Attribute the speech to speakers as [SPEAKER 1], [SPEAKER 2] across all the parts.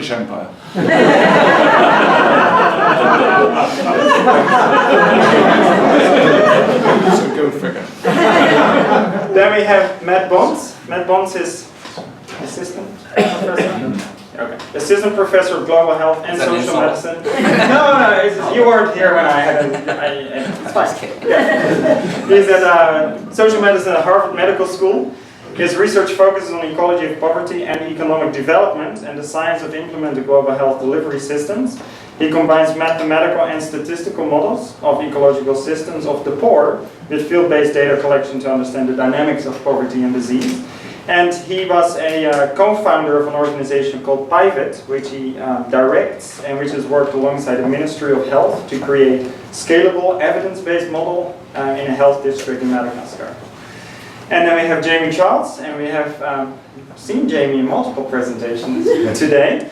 [SPEAKER 1] British Empire. So go figure.
[SPEAKER 2] Then we have Matt Bonds. Matt Bonds is assistant professor. Okay. Assistant professor of global health and social medicine. No, you weren't here when I had it's fine. Yeah. He's at social medicine at Harvard Medical School. His research focuses on ecology of poverty and economic development and the science of implementing global health delivery systems. He combines mathematical and statistical models of ecological systems of the poor with field-based data collection to understand the dynamics of poverty and disease. And he was a co-founder of an organization called Pivot, which he directs and which has worked alongside the Ministry of Health to create scalable, evidence-based model in a health district in Madagascar. And then we have Jamie Charles, and we have seen Jamie in multiple presentations today.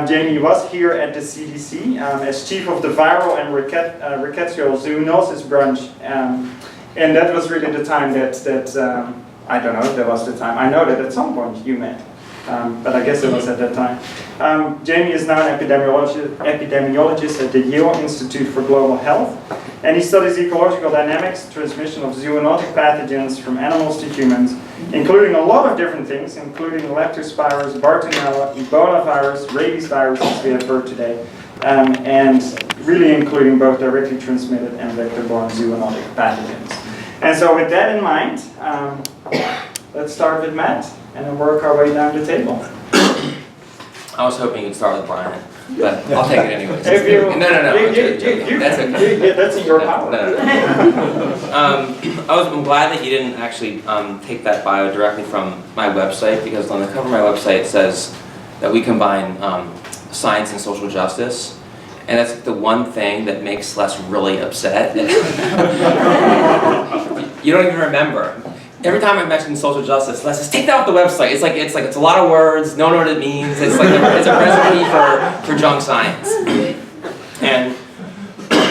[SPEAKER 2] Jamie was here at the CDC as chief of the viral and rickettsial zoonosis branch, and that was really the time that I don't know if that was the time. I know that at some point you met, but I guess it was at that time. Jamie is now an epidemiologist at the Yale Institute for Global Health, and he studies ecological dynamics, transmission of zoonotic pathogens from animals to humans, including a lot of different things, including leptospirus, Bartonella, Ebola virus, rabies virus, as we have heard today, and really including both directly transmitted and vector-borne zoonotic pathogens. And so with that in mind, let's start with Matt and then work our way down the table.
[SPEAKER 3] I was hoping you'd start with Bryan, but I'll take it anyways.
[SPEAKER 2] If you,
[SPEAKER 3] no. That's okay.
[SPEAKER 2] That's in your power.
[SPEAKER 3] No. I'm glad that you didn't actually take that bio directly from my website, because on the cover of my website it says that we combine science and social justice. And that's the one thing that makes Les really upset. You don't even remember. Every time I mention social justice, Les says, take that off the website. It's a lot of words, no one knows what it means. It's a recipe for junk science. And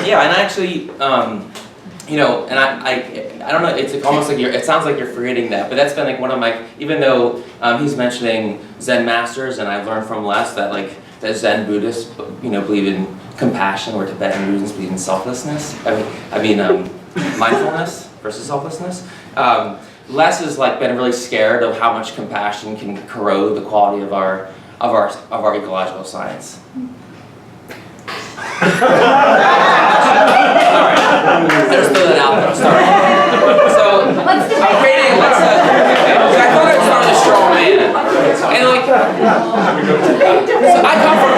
[SPEAKER 3] yeah, and actually, you know, and I don't know, it's almost like it sounds like you're forgetting that, but that's been like one of my, even though he's mentioning Zen masters, and I've learned from Les that that Zen Buddhists, you know, believe in compassion, or Tibetan Buddhists believe in selflessness. I mean, mindfulness versus selflessness. Les has been really scared of how much compassion can corrode the quality of our ecological science. Alright, let's throw that out there. Sorry. So I'm creating. I thought I'd start with a strong man, and so I come from.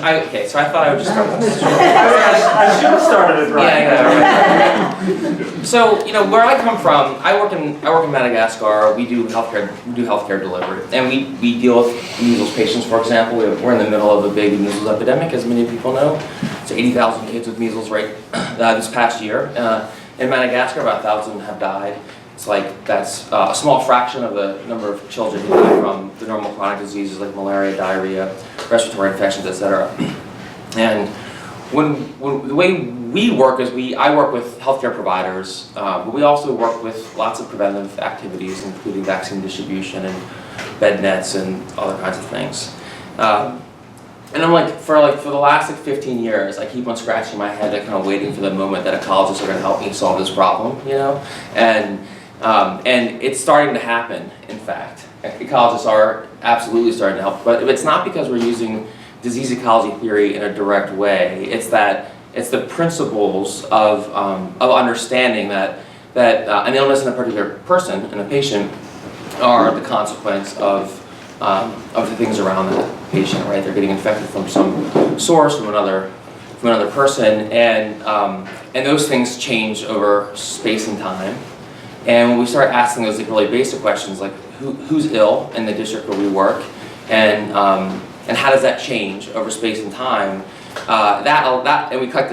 [SPEAKER 3] Okay, so I thought I would just start with this.
[SPEAKER 2] I should have started it right.
[SPEAKER 3] Yeah. So you know where I come from. I work in Madagascar. We do healthcare delivery, and we deal with measles patients. For example, we're in the middle of a big measles epidemic, as many people know. So 80,000 kids with measles right this past year. In Madagascar, about 1,000 have died. It's that's a small fraction of the number of children who die from the normal chronic diseases like malaria, diarrhea, respiratory infections, etc. And the way we work is I work with healthcare providers, but we also work with lots of preventive activities, including vaccine distribution and bed nets and other kinds of things. And I'm for the last 15 years, I keep on scratching my head, kind of waiting for the moment that ecologists are going to help me solve this problem, you know, and it's starting to happen. In fact, ecologists are absolutely starting to help, but it's not because we're using disease ecology theory in a direct way. It's the principles of understanding that an illness in a particular person, in a patient, are the consequence of the things around that patient, right? They're getting infected from some source, from another person, and those things change over space and time. And when we start asking those really basic questions, like who's ill in the district where we work, and how does that change over space and time? And we collect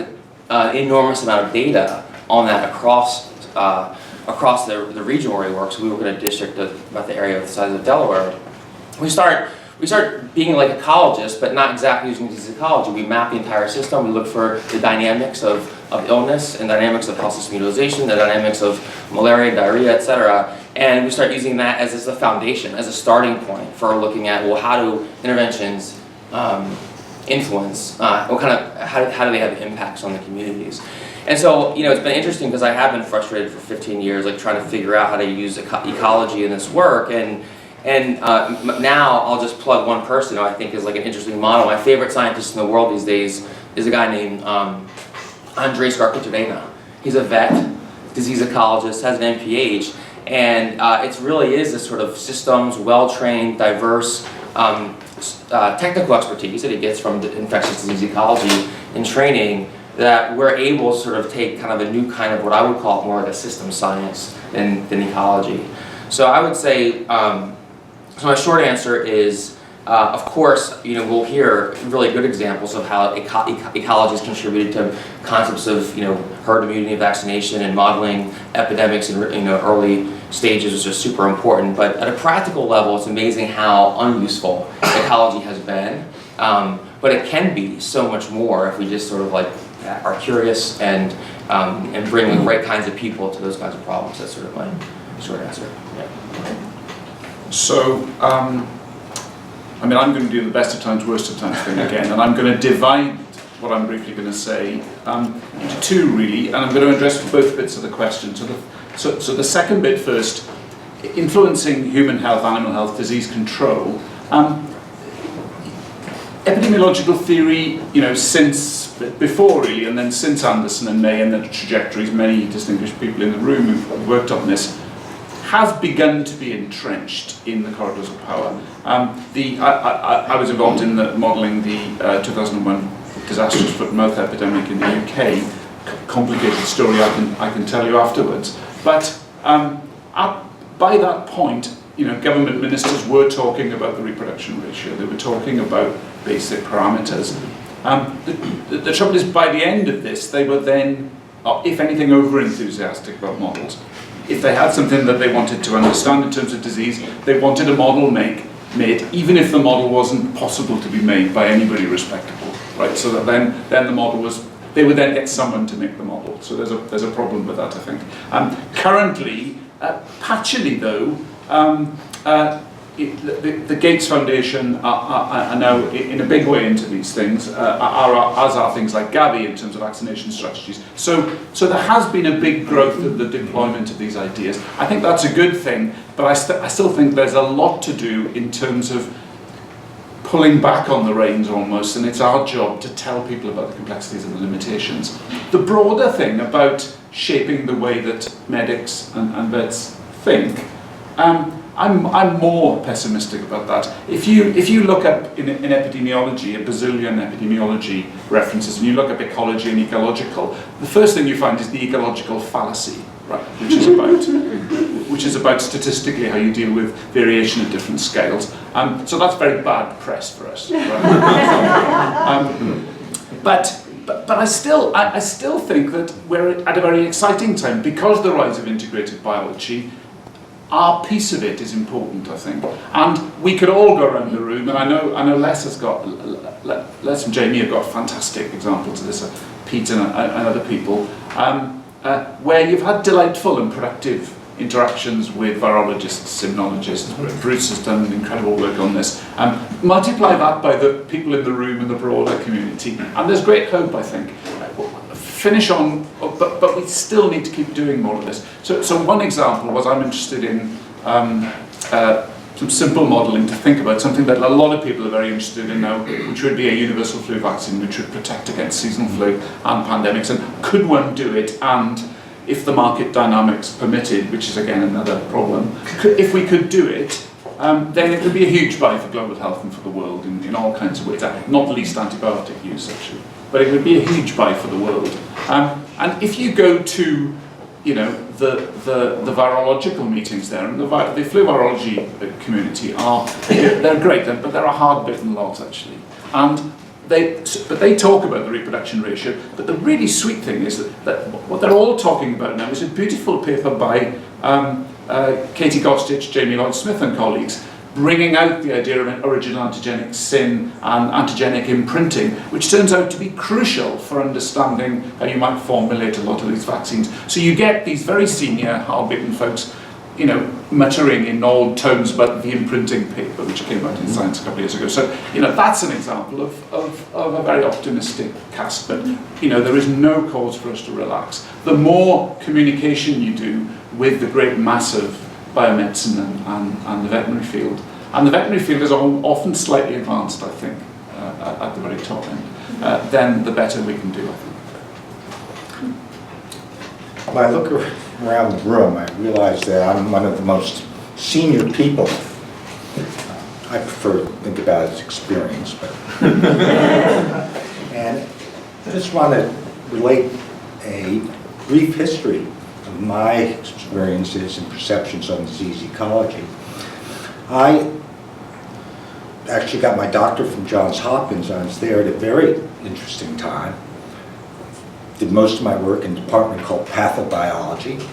[SPEAKER 3] an enormous amount of data on that across the region where we work. So we work in a district about the area of the size of Delaware. We start being like ecologists, but not exactly using disease ecology. We map the entire system. We look for the dynamics of illness and dynamics of health system utilization, the dynamics of malaria, diarrhea, etc. And we start using that as a foundation, as a starting point for looking at, well, how do interventions influence? What kind of, how do they have impacts on the communities? And so, you know, it's been interesting because I have been frustrated for 15 years, like trying to figure out how to use ecology in this work. And now I'll just plug one person who I think is like an interesting model. My favorite scientist in the world these days is a guy named Andres Garcia. He's a vet, disease ecologist, has an MPH, and it really is this sort of systems, well-trained, diverse technical expertise that he gets from the infectious disease ecology and training that we're able to sort of take kind of a new kind of what I would call more like a system science than ecology. So I would say, so my short answer is, of course, you know, we'll hear really good examples of how ecology has contributed to concepts of, you know, herd immunity, vaccination, and modeling epidemics in, you know, early stages, which is super important. But at a practical level, it's amazing how unuseful ecology has been. But it can be so much more if we just sort of like are curious and bring the right kinds of people to those kinds of problems. That's sort of my short answer. Yeah.
[SPEAKER 1] So, I mean, I'm going to do the best of times, worst of times thing again, and I'm going to divide what I'm briefly going to say into two, really, and I'm going to address both bits of the question. So the second bit first, influencing human health, animal health, disease control. Epidemiological theory, you know, since before really, and then since Anderson and May and the trajectories, many distinguished people in the room who've worked on this, has begun to be entrenched in the corridors of power. I was involved in modelling the 2001 disastrous foot and mouth epidemic in the UK. Complicated story I can tell you afterwards. But by that point, you know, government ministers were talking about the reproduction ratio. They were talking about basic parameters. The trouble is, by the end of this, they were then, if anything, over-enthusiastic about models. If they had something that they wanted to understand in terms of disease, they wanted a model made, even if the model wasn't possible to be made by anybody respectable, right? So that then the model was, they would then get someone to make the model. So there's a problem with that, I think. Currently, patchily though, the Gates Foundation are now in a big way into these things, as are things like Gavi in terms of vaccination strategies. So there has been a big growth of the deployment of these ideas. I think that's a good thing, but I still think there's a lot to do in terms of pulling back on the reins almost, and it's our job to tell people about the complexities and the limitations. The broader thing about shaping the way that medics and vets think, I'm more pessimistic about that. If you look up in epidemiology, a bazillion epidemiology references, and you look up ecology and ecological, the first thing you find is the ecological fallacy, right? Which is about statistically how you deal with variation at different scales. So that's very bad press for us. Right? But I still think that we're at a very exciting time because the rise of integrated biology. Our piece of it is important, I think, and we could all go around the room. And I know Les and Jamie have got fantastic examples of this, Pete and other people, where you've had delightful and productive interactions with virologists, immunologists. Bruce has done incredible work on this. Multiply that by the people in the room and the broader community, and there's great hope, I think. Finish on, but we still need to keep doing more of this. So one example was I'm interested in some simple modelling to think about, something that a lot of people are very interested in now, which would be a universal flu vaccine, which would protect against seasonal flu and pandemics. And could one do it? And if the market dynamics permitted, which is again another problem, if we could do it, then it would be a huge buy for global health and for the world in all kinds of ways, not least antibiotic use actually. But it would be a huge buy for the world. And if you go to, you know, the virological meetings there, and the flu virology community they're great, but they're a hard-bitten lot actually. And they talk about the reproduction ratio, but the really sweet thing is that what they're all talking about now is a beautiful paper by Katie Gostich, Jamie Lloyd-Smith and colleagues, bringing out the idea of an original antigenic sin and antigenic imprinting, which turns out to be crucial for understanding how you might formulate a lot of these vaccines. So you get these very senior, hard-bitten folks muttering in old tones about the imprinting paper, which came out in Science a couple of years ago. So, that's an example of a very optimistic cast, but, there is no cause for us to relax. The more communication you do with the great mass of biomedicine and the veterinary field, and the veterinary field is often slightly advanced, I think, at the very top end, then the better we can do, I think.
[SPEAKER 4] When I look around the room, I realize that I'm one of the most senior people. I prefer to think about it as experience, but and I just want to relate a brief history of my experiences and perceptions on disease ecology. I actually got my doctorate from Johns Hopkins. I was there at a very interesting time. Did most of my work in a department called pathobiology.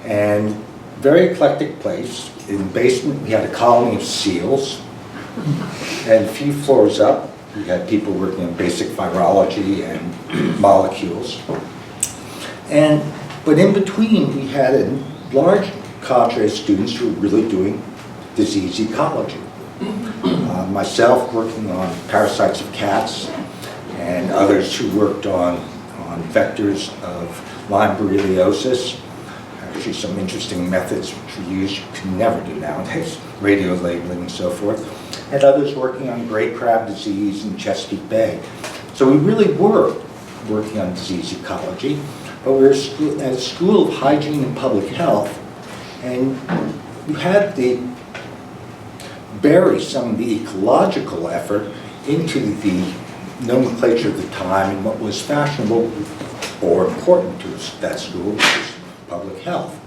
[SPEAKER 4] And very eclectic place. In the basement, we had a colony of seals. And a few floors up, we had people working on basic virology and molecules. But in between, we had a large cadre of students who were really doing disease ecology. Myself working on parasites of cats, and others who worked on vectors of Lyme borreliosis. Actually, some interesting methods which we use you can never do nowadays, radio labeling and so forth. And others working on gray crab disease in Chesapeake Bay. So we really were working on disease ecology, but we were at a school of hygiene and public health, and you had to bury some of the ecological effort into the nomenclature of the time and what was fashionable or important to that school, which was public health.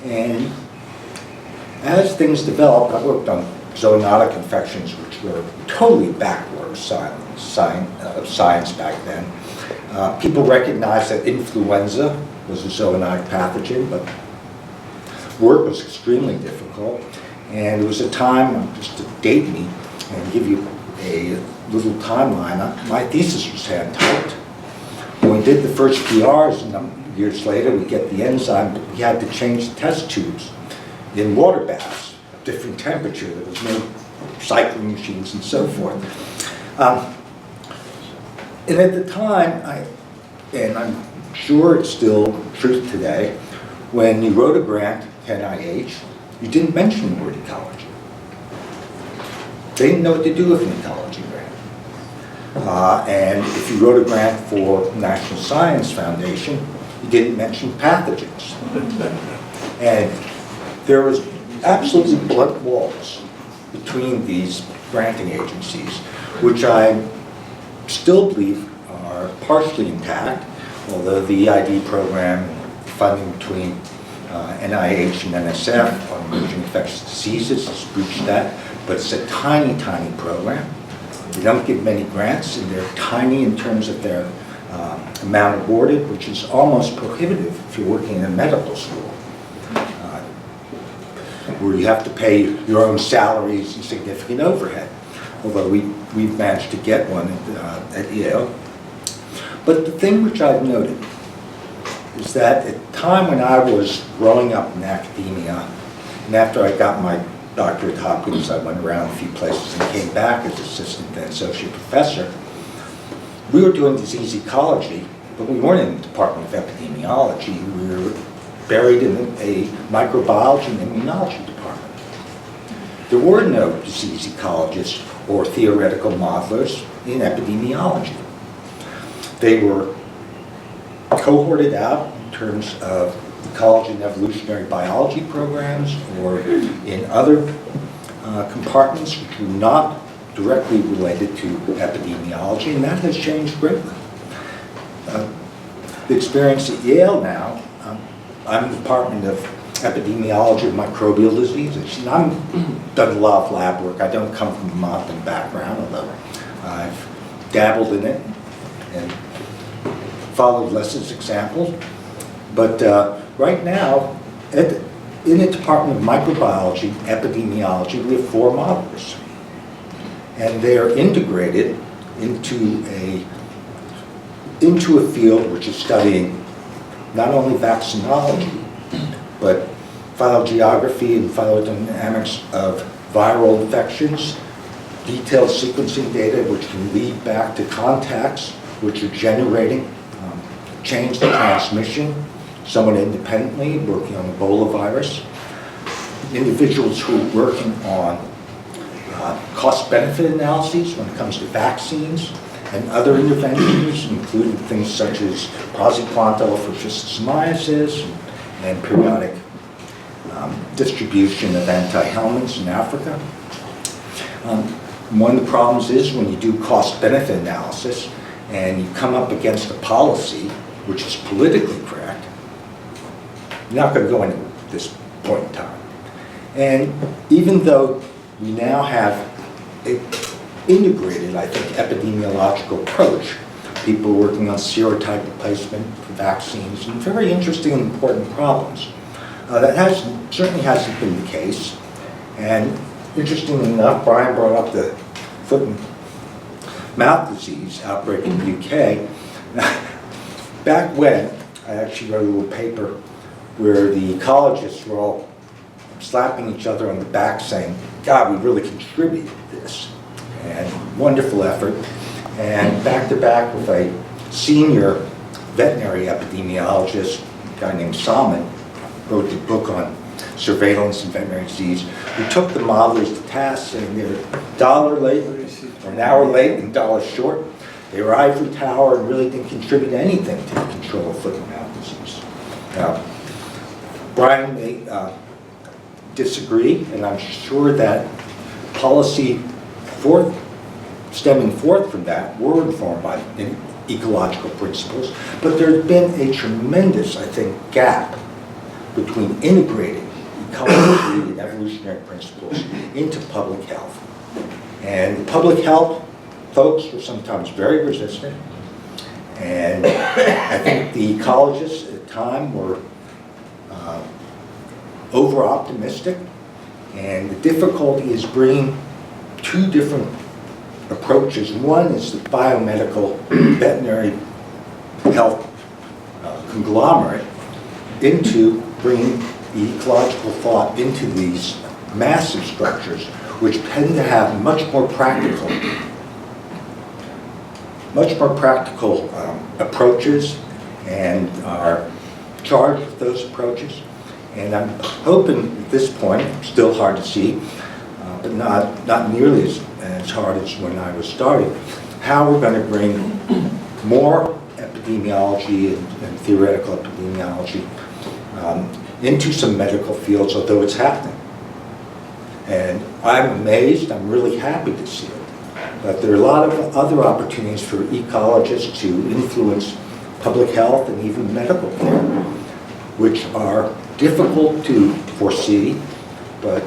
[SPEAKER 4] And as things developed, I worked on zoonotic infections, which were totally backward science back then. People recognized that influenza was a zoonotic pathogen, but work was extremely difficult. And it was a time, just to date me and give you a little timeline, my thesis was hand-typed. When we did the first PRs, and years later we get the enzyme, but we had to change the test tubes in water baths, a different temperature. There was no cycling machines and so forth. And at the time, and I'm sure it's still true today, when you wrote a grant to NIH, you didn't mention the word ecology. They didn't know what to do with an ecology grant. And if you wrote a grant for National Science Foundation, you didn't mention pathogens. And there was absolutely blunt walls between these granting agencies, which I still believe are partially intact, although the EID program, funding between NIH and NSF on emerging infectious diseases has breached that, but it's a tiny, tiny program. They don't get many grants, and they're tiny in terms of their amount awarded, which is almost prohibitive if you're working in a medical school, where you have to pay your own salaries and significant overhead, although we've managed to get one at Yale. But the thing which I've noted is that at the time when I was growing up in academia, and after I got my doctorate at Hopkins, I went around a few places and came back as assistant and associate professor. We were doing disease ecology, but we weren't in the Department of Epidemiology. We were buried in a microbiology and immunology department. There were no disease ecologists or theoretical modelers in epidemiology. They were cohorted out in terms of ecology and evolutionary biology programs or in other compartments which were not directly related to epidemiology, and that has changed greatly. The experience at Yale now, I'm in the Department of Epidemiology of Microbial Diseases, and I've done a lot of lab work. I don't come from a modeling background, although I've dabbled in it and followed lessons examples. But right now, in the Department of Microbiology, Epidemiology, we have 4 modelers. And they're integrated into a field which is studying not only vaccinology, but phylogeography and phylodynamics of viral infections, detailed sequencing data which can lead back to contacts which are generating change the transmission, somewhat independently, working on Ebola virus. Individuals who are working on cost-benefit analyses when it comes to vaccines and other interventions, including things such as praziquantel for schistosomiasis and periodic distribution of anti-helminths in Africa. One of the problems is when you do cost-benefit analysis and you come up against a policy which is politically correct, you're not going to go anywhere at this point in time. And even though we now have an integrated, I think, epidemiological approach, people working on serotype replacement for vaccines, and very interesting and important problems, that certainly hasn't been the case. And interestingly enough, Bryan brought up the foot and mouth disease outbreak in the UK. Back when, I actually wrote a little paper where the ecologists were all slapping each other on the back saying, God, we really contributed to this. And wonderful effort. And back to back with a senior veterinary epidemiologist, a guy named Salmon, wrote the book on surveillance and veterinary disease. We took the modelers to task saying they were $1 late, or an hour late and $1 short. They were ivory tower and really didn't contribute anything to the control of foot and mouth disease. Now, Bryan may disagree, and I'm sure that policy stemming forth from that were informed by ecological principles, but there's been a tremendous, I think, gap between integrating ecology and evolutionary principles into public health. And public health folks were sometimes very resistant, and I think the ecologists at the time were over-optimistic, and the difficulty is bringing two different approaches. One is the biomedical veterinary health conglomerate into bringing the ecological thought into these massive structures, which tend to have much more practical approaches and are charged with those approaches. And I'm hoping at this point, still hard to see, but not nearly as hard as when I was starting, how we're going to bring more epidemiology and theoretical epidemiology into some medical fields, although it's happening. And I'm amazed, I'm really happy to see it. But there are a lot of other opportunities for ecologists to influence public health and even medical care, which are difficult to foresee, but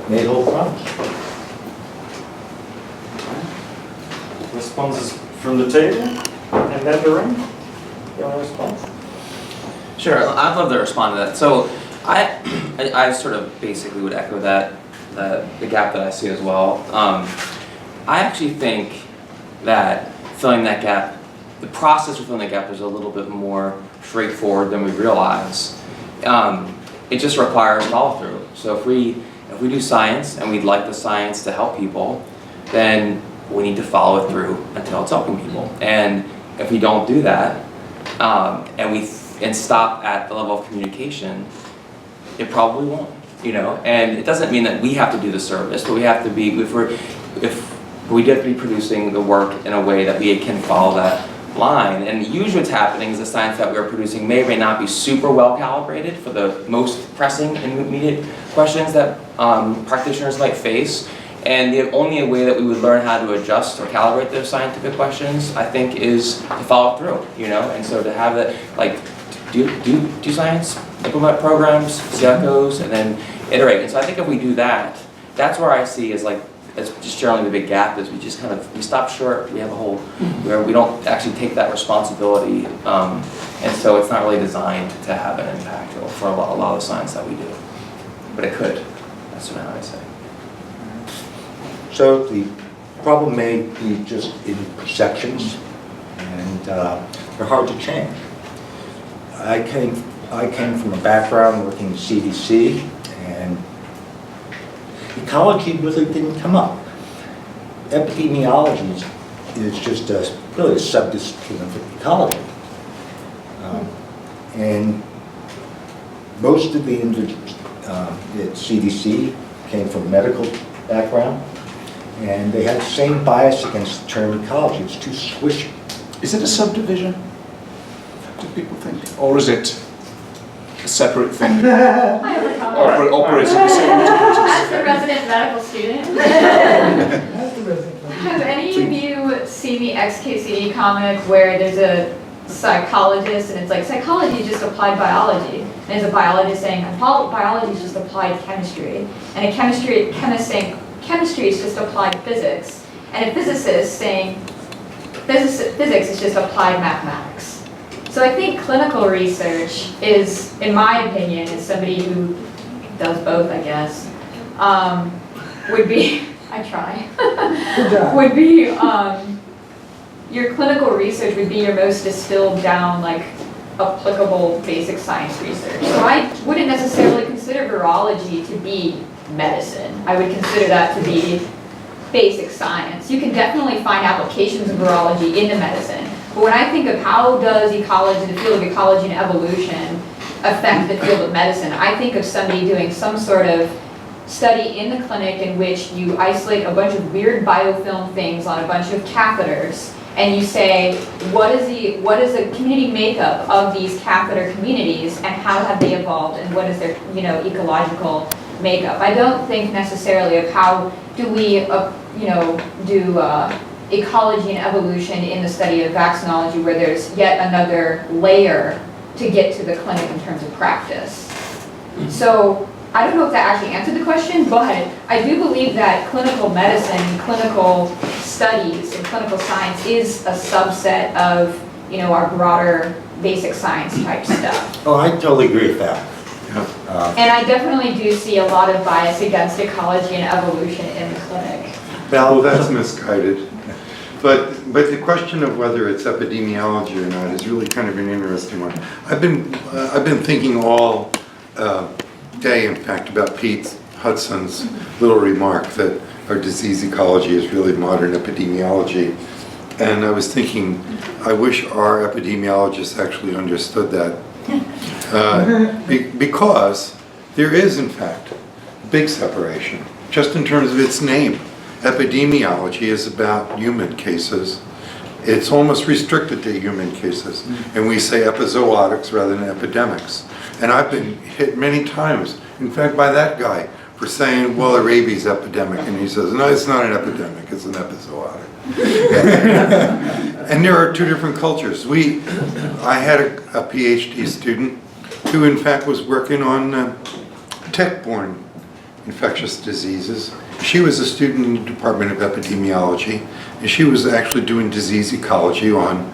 [SPEAKER 4] may hold promise.
[SPEAKER 2] Responses from the table, and then the room. You want to respond?
[SPEAKER 3] Sure, I'd love to respond to that. So I sort of basically would echo that, the gap that I see as well. I actually think that filling that gap, the process of filling that gap is a little bit more straightforward than we realize. It just requires follow through. So if we do science and we'd like the science to help people, then we need to follow it through until it's helping people. And if we don't do that, and stop at the level of communication, it probably won't, And it doesn't mean that we have to do the service, but we have to be, if we have to be producing the work in a way that we can follow that line. And usually what's happening is the science that we're producing may or may not be super well calibrated for the most pressing and immediate questions that practitioners might face. And the only way that we would learn how to adjust or calibrate those scientific questions, I think, is to follow through, And so to have that, like, do science, implement programs, see how it goes, and then iterate. And so I think if we do that, that's where I see as just generally the big gap is we stop short, we have a whole, where we don't actually take that responsibility, and so it's not really designed to have an impact for a lot of the science that we do. But it could, that's what I say.
[SPEAKER 4] So the problem may be just in perceptions, and they're hard to change. I came I came from a background working in CDC, and ecology really didn't come up. Epidemiology is just really a subdiscipline of ecology. And most of the individuals at CDC came from medical background, and they had the same bias against the term ecology. It's too squishy.
[SPEAKER 1] Is it a subdivision? Do people think? Or is it a separate thing?
[SPEAKER 5] I have a comment.
[SPEAKER 1] Operating the same
[SPEAKER 5] As
[SPEAKER 1] activities?
[SPEAKER 5] the resident medical student, have any of you seen the XKCD comic where there's a psychologist and it's like psychology is just applied biology, and there's a biologist saying biology is just applied chemistry, and a chemist saying chemistry is just applied physics, and a physicist saying physics is just applied mathematics. So I think clinical research is, in my opinion, as somebody who does both, I guess, would be, I try, would be, your clinical research would be your most distilled down, like, applicable basic science research. So I wouldn't necessarily consider virology to be medicine. I would consider that to be basic science. You can definitely find applications of virology into medicine. But when I think of how does ecology, the field of ecology and evolution affect the field of medicine, I think of somebody doing some sort of study in the clinic in which you isolate a bunch of weird biofilm things on a bunch of catheters, and you say, what is the community makeup of these catheter communities, and how have they evolved, and what is their ecological makeup. I don't think necessarily of how do we do ecology and evolution in the study of vaccinology, where there's yet another layer to get to the clinic in terms of practice. So I don't know if that actually answered the question, but I do believe that clinical medicine, clinical studies, and clinical science is a subset of our broader basic science type stuff.
[SPEAKER 4] Oh, I totally agree with that.
[SPEAKER 5] And I definitely do see a lot of bias against ecology and evolution in the clinic.
[SPEAKER 6] Well, that's misguided. But the question of whether it's epidemiology or not is really kind of an interesting one. I've been thinking all day, in fact, about Pete Hudson's little remark that our disease ecology is really modern epidemiology. And I was thinking, I wish our epidemiologists actually understood that. Because there is, in fact, a big separation, just in terms of its name. Epidemiology is about human cases. It's almost restricted to human cases. And we say epizootics rather than epidemics. And I've been hit many times, in fact, by that guy for saying, well, a rabies epidemic. And he says, no, it's not an epidemic, it's an epizootic. And there are two different cultures. I had a PhD student who, in fact, was working on tick-borne infectious diseases. She was a student in the Department of Epidemiology, and she was actually doing disease ecology on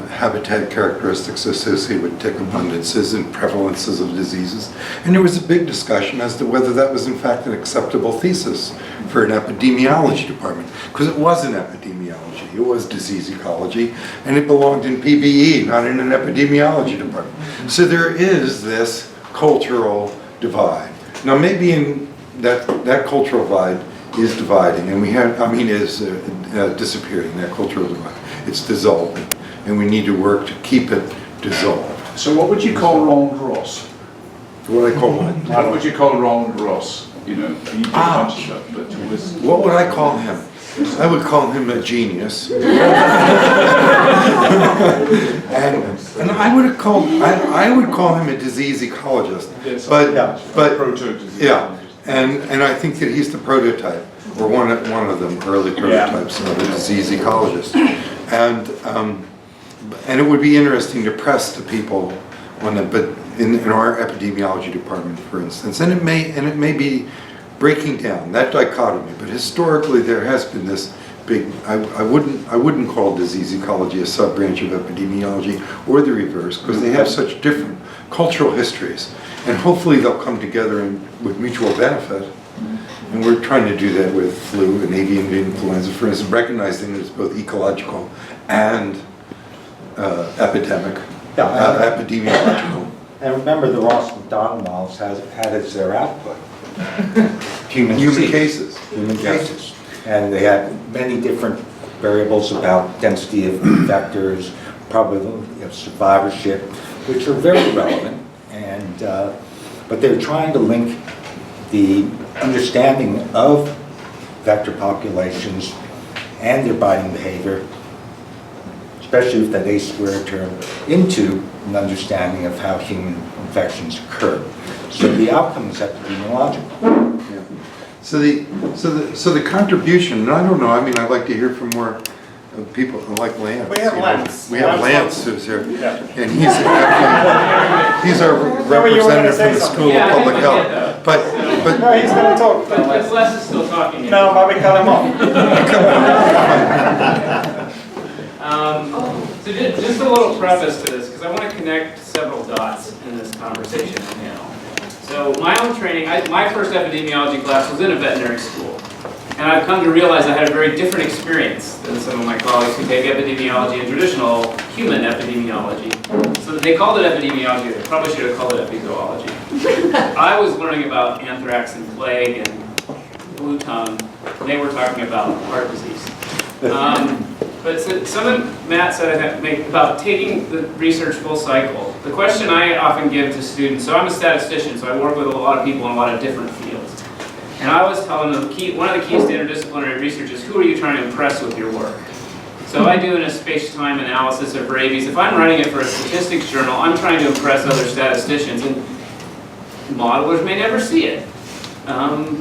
[SPEAKER 6] habitat characteristics associated with tick abundances and prevalences of diseases. And there was a big discussion as to whether that was in fact an acceptable thesis for an epidemiology department, because it wasn't epidemiology, it was disease ecology, and it belonged in PBE, not in an epidemiology department. So there is this cultural divide. Now maybe in that cultural divide is dividing, and is disappearing, that cultural divide. It's dissolving, and we need to work to keep it dissolved.
[SPEAKER 1] So what would you call Roland Ross?
[SPEAKER 6] What do I call it?
[SPEAKER 1] What would you call Roland Ross? He did a bunch of stuff, but he was...
[SPEAKER 6] What would I call him? I would call him a genius. and I would call him a disease ecologist.
[SPEAKER 1] Yes,
[SPEAKER 6] but
[SPEAKER 1] proto-disease.
[SPEAKER 6] Yeah, and I think that he's the prototype, or one of them early prototypes of a disease ecologist. And it would be interesting to press the people on it, but in our epidemiology department, for instance, and it may be breaking down that dichotomy. But historically, there has been this big. I wouldn't call disease ecology a sub-branch of epidemiology, or the reverse, because they have such different cultural histories, and hopefully they'll come together with mutual benefit. And we're trying to do that with flu and avian influenza, for instance, recognizing that it's both ecological and epidemiological.
[SPEAKER 4] And remember, the Ross McDonald models had as their output human
[SPEAKER 6] cases.
[SPEAKER 4] Human cases. And they had many different variables about density of vectors, probability of survivorship, which are very relevant. And but they're trying to link the understanding of vector populations and their biting behavior, especially with that A-squared term, into an understanding of how human infections occur. So the outcome is epidemiological.
[SPEAKER 6] Yeah. So the contribution, and I don't know, I mean, I'd like to hear from more people like Lance.
[SPEAKER 2] We have
[SPEAKER 6] you know.
[SPEAKER 2] Lance.
[SPEAKER 6] We have
[SPEAKER 2] Lance
[SPEAKER 6] Lance who's here.
[SPEAKER 2] Yeah.
[SPEAKER 6] And he's our representative from the School of Public Health. But
[SPEAKER 2] No, he's going to talk.
[SPEAKER 7] But Les is still talking.
[SPEAKER 2] No, Bobby, cut him off.
[SPEAKER 7] So just a little preface to this, because I want to connect several dots in this conversation now. So my own training, my first epidemiology class was in a veterinary school. And I've come to realize I had a very different experience than some of my colleagues who take epidemiology and traditional human epidemiology. So they called it epidemiology, they probably should have called it epizoology. I was learning about anthrax and plague and blue tongue, and they were talking about heart disease. But something Matt said about taking the research full cycle. The question I often give to students, so I'm a statistician, so I work with a lot of people in a lot of different fields. And I was telling them, one of the keys to interdisciplinary research is who are you trying to impress with your work? So I do in a space-time analysis of rabies. If I'm writing it for a statistics journal, I'm trying to impress other statisticians, and modelers may never see it.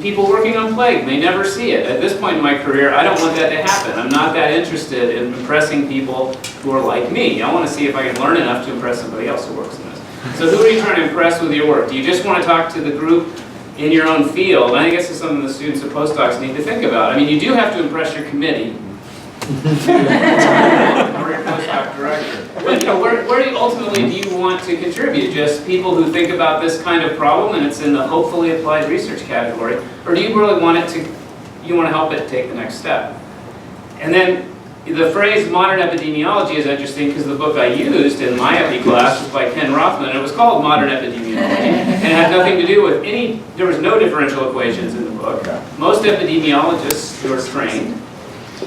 [SPEAKER 7] People working on plague may never see it. At this point in my career, I don't want that to happen. I'm not that interested in impressing people who are like me. I want to see if I can learn enough to impress somebody else who works in this. So who are you trying to impress with your work? Do you just want to talk to the group in your own field? And I think this is something the students and postdocs need to think about. I mean, you do have to impress your committee or your postdoc director. But where do you ultimately do you want to contribute? Just people who think about this kind of problem and it's in the hopefully applied research category? Or do you really want you want to help it take the next step? And then the phrase modern epidemiology is interesting because the book I used in my epi class was by Ken Rothman, and it was called Modern Epidemiology. And it had nothing to do with there was no differential equations in the book. Most epidemiologists who are trained.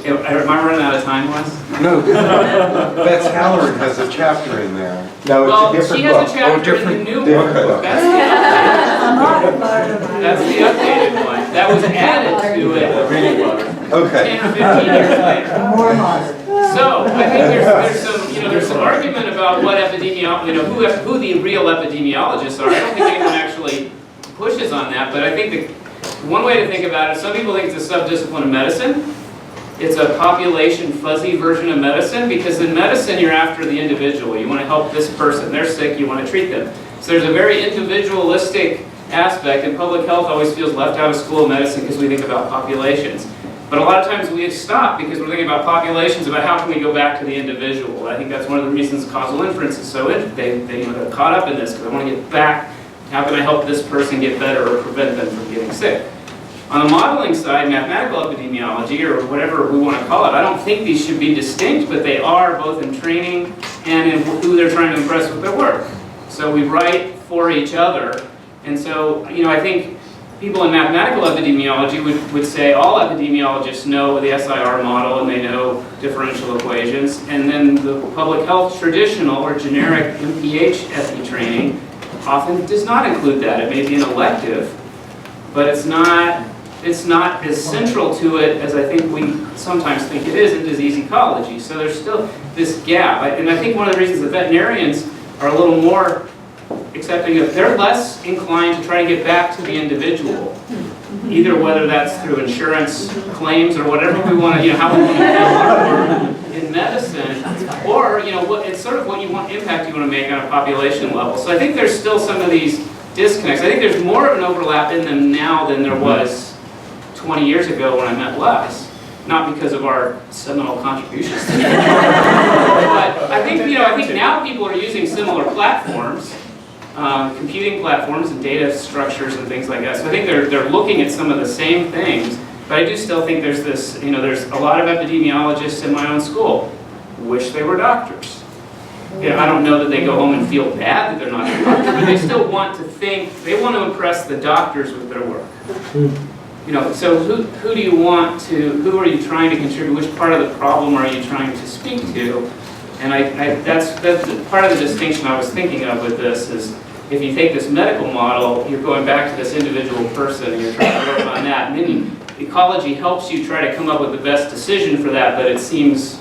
[SPEAKER 7] Am I running out of time, Wes?
[SPEAKER 6] no, Beth Halloran has a chapter in there.
[SPEAKER 4] No,
[SPEAKER 7] Well,
[SPEAKER 4] it's a
[SPEAKER 7] she
[SPEAKER 4] different
[SPEAKER 7] has a
[SPEAKER 4] book.
[SPEAKER 7] chapter in the new
[SPEAKER 4] different
[SPEAKER 7] book.
[SPEAKER 4] book.
[SPEAKER 7] That's the updated one. That was added to it
[SPEAKER 6] Okay.
[SPEAKER 7] 10 or 15 years later.
[SPEAKER 8] More modern.
[SPEAKER 7] So I think there's some argument about what who the real epidemiologists are. I don't think anyone actually pushes on that, but I think one way to think about it, some people think it's a subdiscipline of medicine. It's a population fuzzy version of medicine, because in medicine you're after the individual. You want to help this person. They're sick, you want to treat them. So there's a very individualistic aspect, and public health always feels left out of school of medicine because we think about populations. But a lot of times we stop because we're thinking about populations, about how can we go back to the individual. I think that's one of the reasons causal inference is so interesting. They're caught up in this because they want to get back. How can I help this person get better or prevent them from getting sick? On the modeling side, mathematical epidemiology, or whatever we want to call it, I don't think these should be distinct, but they are both in training and in who they're trying to impress with their work. So we write for each other. And so, I think people in mathematical epidemiology would say all epidemiologists know the SIR model and they know differential equations. And then the public health traditional or generic MPH epi training often does not include that. It may be an elective, but it's not as central to it as I think we sometimes think it is in disease ecology. So there's still this gap. And I think one of the reasons that veterinarians are a little more accepting of, they're less inclined to try to get back to the individual, either whether that's through insurance claims or whatever we want to, how we want to do our work in medicine, or it's sort of what impact you want to make on a population level. So I think there's still some of these disconnects. I think there's more of an overlap in them now than there was 20 years ago when I met Les. Not because of our seminal contributions to it. But I think now people are using similar platforms, computing platforms and data structures and things like that. So I think they're looking at some of the same things, but I do still think there's this, there's a lot of epidemiologists in my own school wish they were doctors. I don't know that they go home and feel bad that they're not a doctor, but they still want to think, they want to impress the doctors with their work. So who do you want to, who are you trying to contribute, which part of the problem are you trying to speak to? And that's part of the distinction I was thinking of with this is, if you take this medical model, you're going back to this individual person and you're trying to work on that. And then ecology helps you try to come up with the best decision for that, but it seems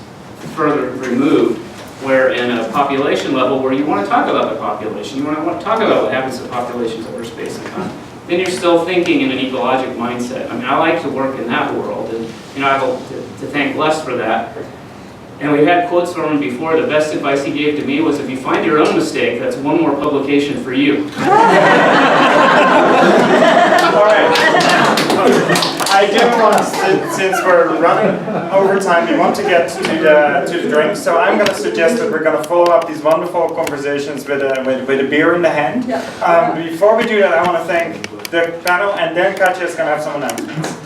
[SPEAKER 7] further removed. Where in a population level, where you want to talk about the population, you want to talk about what happens to populations over space and time, then you're still thinking in an ecologic mindset. I mean, I like to work in that world, and I hope to thank Les for that. And we've had quotes from him before. The best advice he gave to me was, if you find your own mistake, that's one more publication for you.
[SPEAKER 2] All right. I do want, since we're running over time, we want to get to the drinks. So I'm going to suggest that we're going to follow up these wonderful conversations with a beer in the hand. Before we do that, I want to thank the panel, and then Katja is going to have some announcements.